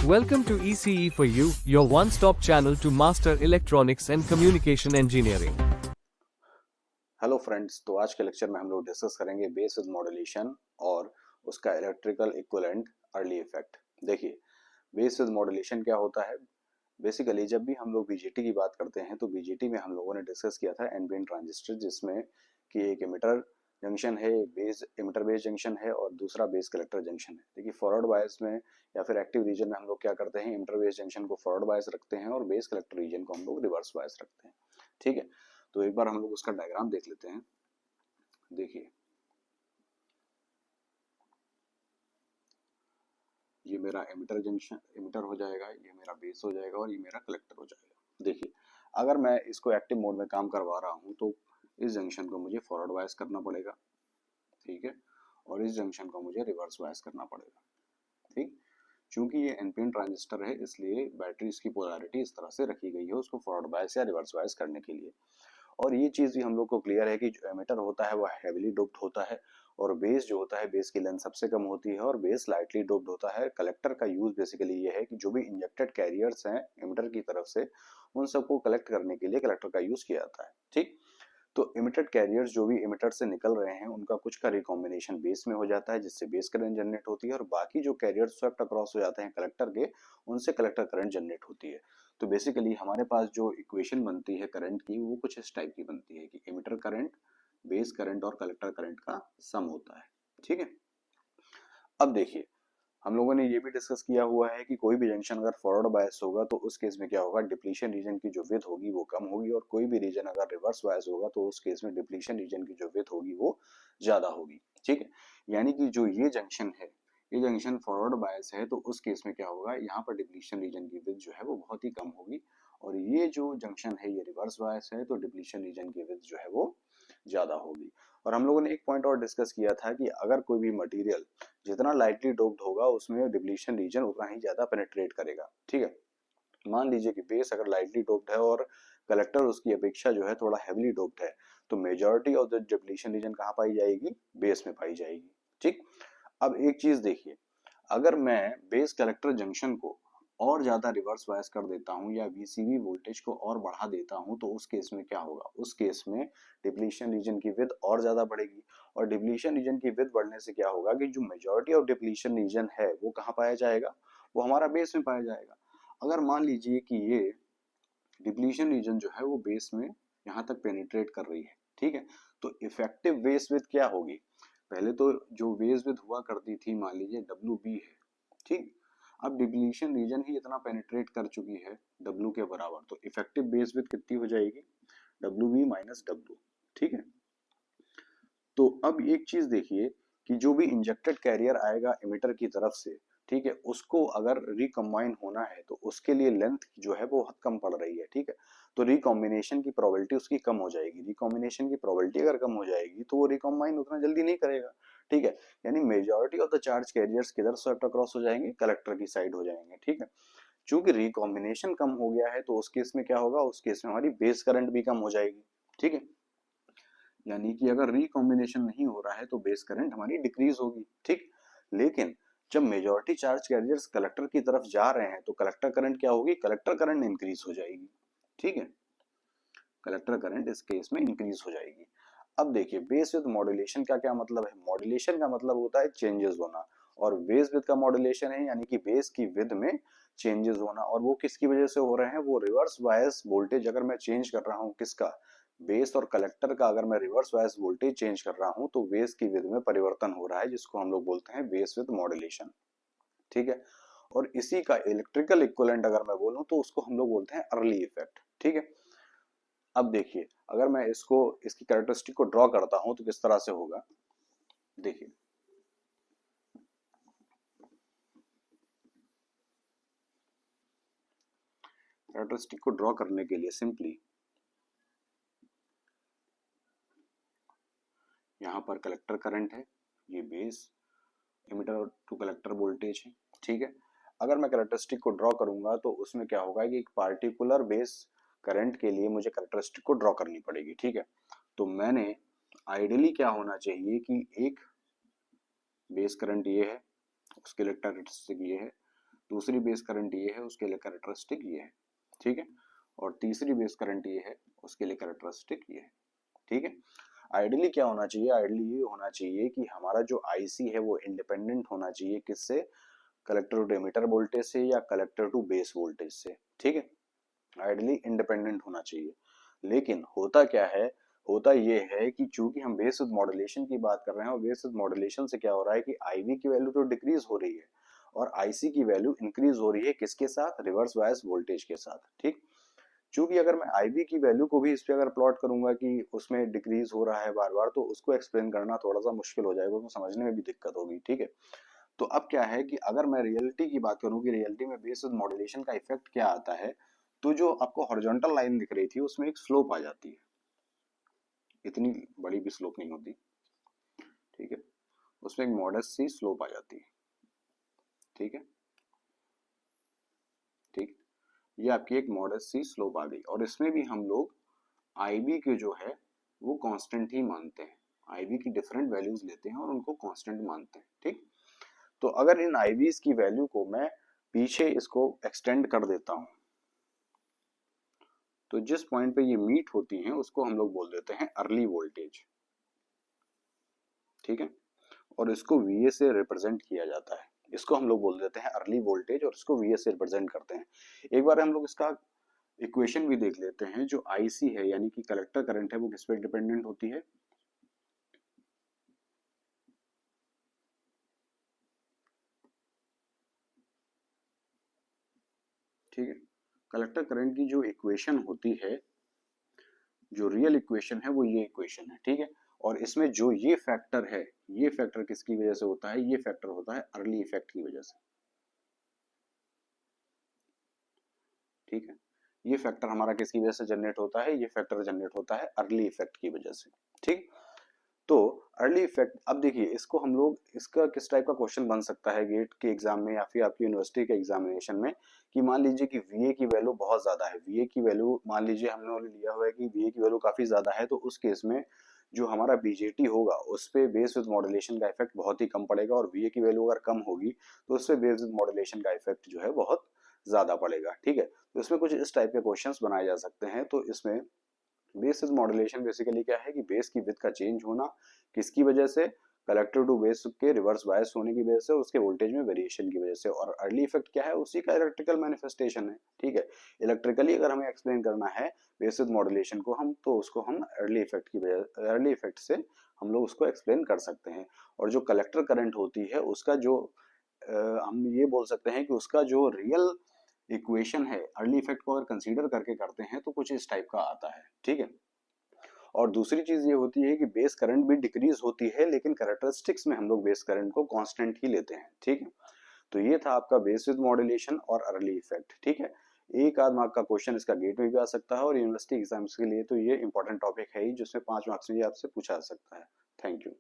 Welcome to ECE for You, your one-stop channel to master electronics and communication engineering. Hello friends, तो आज के lecture में हम लोग डिस्कस करेंगे बेस विद मॉड्यूलेशन और उसका इलेक्ट्रिकल इक्विवेलेंट अर्ली इफेक्ट। देखिए, बेस विद मॉड्यूलेशन क्या होता है। बेसिकली जब भी हम लोग बीजेटी की बात करते हैं तो बीजेटी में हम लोगों ने डिस्कस किया था एन बीन ट्रांजिस्टर, जिसमें कि एक एमिटर जंक्शन है, बेस एमिटर बेस जंक्शन है और दूसरा बेस कलेक्टर जंक्शन है। देखिए, फॉरवर्ड बायस में या फिर एक्टिव रीजन में हम लोग क्या करते हैं, एमिटर बेस जंक्शन को फॉरवर्ड बायस रखते हैं और बेस कलेक्टर रीजन को हम लोग रिवर्स बायस रखते हैं। ठीक है, तो एक बार हम लोग उसका डायग्राम देख लेते हैं। देखिए, ये मेरा एमिटर जंक्शन एमिटर हो जाएगा, ये मेरा बेस हो जाएगा और ये मेरा कलेक्टर हो जाएगा। देखिए, अगर मैं इसको एक्टिव मोड में काम करवा रहा हूँ तो इस जंक्शन को मुझे फॉरवर्ड बायस करना पड़ेगा, ठीक है, और इस जंक्शन को मुझे रिवर्स बायस करना पड़ेगा। ठीक, चूंकि ये एनपीएन ट्रांजिस्टर है इसलिए बैटरीज की पोलैरिटी इस तरह से रखी गई है उसको फॉरवर्ड बायस या रिवर्स बायस करने के लिए। और ये चीज भी हम लोग को क्लियर है कि जो एमिटर होता है वो हैवीली डोप्ड होता है और बेस जो होता है, बेस की लेंथ सबसे कम होती है और बेस लाइटली डोप्ड होता है। कलेक्टर का यूज बेसिकली ये है कि जो भी इंजेक्टेड कैरियर्स हैं एमिटर की तरफ से, उन सबको कलेक्ट करने के लिए कलेक्टर का यूज किया जाता है। ठीक, तो इमिटेड कैरियर्स जो भी इमिटर से निकल रहे हैं उनका कुछ का रिकॉम्बिनेशन बेस में हो जाता है, जिससे बेस करंट जनरेट होती है और बाकी जो कैरियर्स स्वेप्ट अक्रॉस हो जाते हैं कलेक्टर के, उनसे कलेक्टर करंट जनरेट होती है। तो बेसिकली हमारे पास जो इक्वेशन बनती है करंट की, वो कुछ इस टाइप की बनती है कि इमिटर करंट, बेस करंट और कलेक्टर करंट का सम होता है। ठीक है, अब देखिए, हम लोगों ने ये भी डिस्कस किया हुआ है कि कोई भी जंक्शन अगर फॉरवर्ड बायस होगा तो उस केस में क्या होगा, डिप्लीशन रीजन की जो विड्थ होगी वो कम होगी और कोई भी रीजन अगर रिवर्स बायस होगा तो उस केस में डिप्लीशन रीजन की जो विड्थ होगी वो ज्यादा होगी। ठीक है, यानी कि जो ये जंक्शन है, ये जंक्शन फॉरवर्ड बायस है तो उस केस में क्या होगा, यहाँ पर डिप्लीशन रीजन की विड्थ जो है वो बहुत ही कम होगी और ये जो जंक्शन है ये रिवर्स बायस है तो डिप्लीशन रीजन की विड्थ जो है वो ज्यादा होगी। और हम लोगों ने एक पॉइंट और डिस्कस किया था कि अगर कोई भी मटेरियल जितना लाइटली डोप्ड होगा उसमें डिप्लीशन रीजन उतना ही ज्यादा पेनिट्रेट करेगा। ठीक है, मान लीजिए कि बेस अगर लाइटली डोप्ड है और कलेक्टर उसकी अपेक्षा जो है थोड़ा हेवली डोप्ड है, तो majority of the depletion region कहाँ पाई जाएगी, बेस में पाई जाएगी। ठीक, अब एक चीज देखिए, अगर मैं बेस कलेक्टर जंक्शन को और ज्यादा रिवर्स बायस कर देता हूं या वीसीबी वोल्टेज को और बढ़ा देता हूं तो उस केस में क्या होगा, उस केस में डिप्लीशन रीजन की विड्थ और ज्यादा बढ़ेगी और डिप्लीशन रीजन की विड्थ बढ़ने से क्या होगा कि जो मेजॉरिटी ऑफ डिप्लीशन रीजन है वो कहाँ पाया जाएगा, वो हमारा बेस में पाया जाएगा। अगर मान लीजिए कि ये डिप्लीशन रीजन जो है वो बेस में यहाँ तक पेनिट्रेट कर रही है, ठीक है, तो इफेक्टिव बेस विड्थ क्या होगी, पहले तो जो बेस विड्थ हुआ करती थी मान लीजिए डब्ल्यू बी है। ठीक, अब डिप्लीशन रीजन ही इतना पेनिट्रेट कर चुकी है डब्ल्यू के बराबर, तो इफेक्टिव बेस विड्थ कितनी हो जाएगी, डब्ल्यू बी माइनस डब्ल्यू। ठीक है, तो अब एक चीज देखिए कि जो भी इंजेक्टेड कैरियर आएगा एमिटर की तरफ से, ठीक है, उसको अगर रिकम्बाइन होना है तो उसके लिए लेंथ जो है वो कम पड़ रही है। ठीक है, तो रिकॉम्बिनेशन की प्रोबेबिलिटी उसकी कम हो जाएगी, रिकॉम्बिनेशन की प्रोबेबिलिटी अगर कम हो जाएगी तो वो रिकम्बाइन उतना जल्दी नहीं करेगा। ठीक है, यानी majority of the charge carriers किधर स्वेप्ट अक्रॉस हो जाएंगे, कलेक्टर की साइड हो जाएंगे। ठीक है, चूंकि रिकॉम्बिनेशन कम हो गया है तो उस केस में क्या होगा, उस केस में हमारी बेस करंट भी कम हो जाएगी। ठीक है, यानी कि अगर रिकॉम्बिनेशन नहीं हो रहा है तो बेस करंट हमारी डिक्रीज होगी। ठीक, लेकिन जब मेजॉरिटी चार्ज कैरियर्स कलेक्टर की तरफ जा रहे हैं तो कलेक्टर करंट क्या होगी, कलेक्टर करंट इंक्रीज हो जाएगी। ठीक है, कलेक्टर करंट इस केस में इंक्रीज हो जाएगी। अब देखिए, बेस विद मॉड्यूलेशन का क्या मतलब है, मॉड्यूलेशन का मतलब होता है चेंजेस होना और बेस विद का मॉड्यूलेशन है यानी कि बेस की विद में चेंजेस होना, और वो किसकी वजह से हो रहे हैं, वो रिवर्स बायस वोल्टेज अगर मैं चेंज कर रहा हूँ, किसका, बेस और कलेक्टर का अगर मैं रिवर्स बायस वोल्टेज चेंज कर रहा हूँ तो बेस की विद में परिवर्तन हो रहा है, जिसको हम लोग बोलते हैं बेस विद मॉड्यूलेशन। ठीक है, और इसी का इलेक्ट्रिकल इक्विवेलेंट अगर मैं बोलूं तो उसको हम लोग बोलते हैं अर्ली इफेक्ट। ठीक है, अब देखिए, अगर मैं इसको इसकी कैरेक्टरिस्टिक को ड्रॉ करता हूं तो किस तरह से होगा, देखिए, कैरेक्टरिस्टिक को ड्रॉ करने के लिए सिंपली यहाँ पर कलेक्टर करंट है, ये base emitter to collector voltage है। ठीक है, अगर मैं कैरेक्टरिस्टिक को ड्रॉ करूंगा तो उसमें क्या होगा कि एक पार्टिकुलर बेस करंट के लिए मुझे कैरेक्टरिस्टिक को ड्रॉ करनी पड़ेगी। ठीक है, तो मैंने आइडियली क्या होना चाहिए कि एक बेस करंट ये है, उसके लिए कैरेक्टरिस्टिक ये है, दूसरी बेस करंट ये है, उसके लिए कैरेक्टरिस्टिक ये है, ठीक है, और तीसरी बेस करंट ये है, उसके लिए कैरेक्टरिस्टिक ये है, ठीक है। आइडियली क्या होना चाहिए, आइडियली ये होना चाहिए कि हमारा जो आईसी है वो इंडिपेंडेंट होना चाहिए किससे, कलेक्टर टू एमिटर वोल्टेज से या कलेक्टर टू बेस वोल्टेज से, ठीक है, आइडियली इंडिपेंडेंट होना चाहिए। लेकिन होता क्या है, होता ये है कि चूंकि हम बेस विद मॉड्यूलेशन की बात कर रहे हैं और बेस विद मॉड्यूलेशन से क्या हो रहा है कि आईवी की वैल्यू तो डिक्रीज हो रही है और आईसी की वैल्यू इंक्रीज हो रही है, किसके साथ, रिवर्स बायस वोल्टेज के साथ, ठीक। चूंकि अगर मैं आईवी की वैल्यू को भी इस पे अगर प्लॉट करूंगा कि उसमें डिक्रीज हो रहा है बार बार, तो उसको एक्सप्लेन करना थोड़ा सा मुश्किल हो जाएगा, उसको समझने में भी दिक्कत होगी, ठीक है। तो अब क्या है कि अगर मैं रियलिटी की बात करूं कि रियलिटी में बेस विद मॉड्यूलेशन का इफेक्ट क्या आता है, तो जो आपको हॉरिजॉन्टल लाइन दिख रही थी उसमें एक स्लोप आ जाती है, इतनी बड़ी भी स्लोप नहीं होती, ठीक है, उसमें एक मॉडेस्ट सी स्लोप आ जाती है, ठीक है, ठीक, ये आपकी एक मॉडेस्ट सी स्लोप आ गई और इसमें भी हम लोग आईबी के जो है वो कांस्टेंट ही मानते हैं, आईबी की डिफरेंट वैल्यूज लेते हैं और उनको कांस्टेंट मानते हैं, ठीक। तो अगर इन आईवीज की वैल्यू को मैं पीछे इसको एक्सटेंड कर देता हूं, तो जिस पॉइंट पे ये मीट होती हैं उसको हम लोग बोल देते हैं अर्ली वोल्टेज, ठीक है, और इसको वीए से रिप्रेजेंट किया जाता है, इसको हम लोग बोल देते हैं अर्ली वोल्टेज और इसको वीए से रिप्रेजेंट करते हैं। एक बार हम लोग इसका इक्वेशन भी देख लेते हैं, जो आईसी है यानी कि कलेक्टर करंट है वो किस पे डिपेंडेंट होती है, ठीक है, कलेक्टर करंट की जो इक्वेशन होती है, जो रियल इक्वेशन है वो ये इक्वेशन है, ठीक है, और इसमें जो ये फैक्टर है, ये फैक्टर किसकी वजह से होता है, ये फैक्टर होता है अर्ली इफेक्ट की वजह से, ठीक है, ये फैक्टर हमारा किसकी वजह से जनरेट होता है, ये फैक्टर जनरेट होता है अर्ली इफेक्ट की वजह से, ठीक। तो अर्ली इफेक्ट, अब देखिए इसको हम लोग, इसका किस टाइप का क्वेश्चन बन सकता है गेट के एग्जाम में या फिर आपकी यूनिवर्सिटी के एग्जामिनेशन में, कि मान लीजिए कि वीए की वैल्यू बहुत ज्यादा है, वीए की वैल्यू मान लीजिए हमने लिया हुआ है कि वीए की वैल्यू काफी ज्यादा है, तो उस केस में जो हमारा बीजेटी होगा उस पे बेस विद मॉड्यूलेशन का इफेक्ट बहुत ही कम पड़ेगा और वीए की वैल्यू अगर कम होगी तो उस पे बेस विद मॉड्यूलेशन का इफेक्ट जो है बहुत ज्यादा पड़ेगा, ठीक है। तो इसमें कुछ इस टाइप के क्वेश्चंस बनाए जा सकते हैं। तो इसमें बेस मॉड्यूलेशन बेसिकली क्या है कि बेस की विड्थ का चेंज होना, किसकी वजह से, कलेक्टर टू बेस के रिवर्स बायस होने की वजह से, उसके वोल्टेज में वेरिएशन की वजह से, और अर्ली इफेक्ट क्या है, उसी का इलेक्ट्रिकल मैनिफेस्टेशन है, ठीक है। इलेक्ट्रिकली अगर हमें एक्सप्लेन करना है बेस विद मॉड्यूलेशन को हम, तो उसको हम अर्ली इफेक्ट की वजह, अर्ली इफेक्ट से हम लोग उसको एक्सप्लेन कर सकते हैं। और जो कलेक्टर करंट होती है उसका जो हम ये बोल सकते हैं कि उसका जो रियल इक्वेशन है, अर्ली इफेक्ट को अगर कंसीडर करके करते हैं तो कुछ इस टाइप का आता है, ठीक है। और दूसरी चीज ये होती है कि बेस करंट भी डिक्रीज होती है, लेकिन कैरेक्टरिस्टिक्स में हम लोग बेस करंट को कांस्टेंट ही लेते हैं, ठीक है। तो ये था आपका बेस विद मॉड्यूलेशन और अर्ली इफेक्ट, ठीक है। एक आध मार्क का क्वेश्चन इसका गेट में भी आ सकता है और यूनिवर्सिटी एग्जाम्स के लिए तो ये इंपॉर्टेंट टॉपिक है ही, जिसमें 5 मार्क्स में ये आपसे पूछा जा सकता है। Thank you.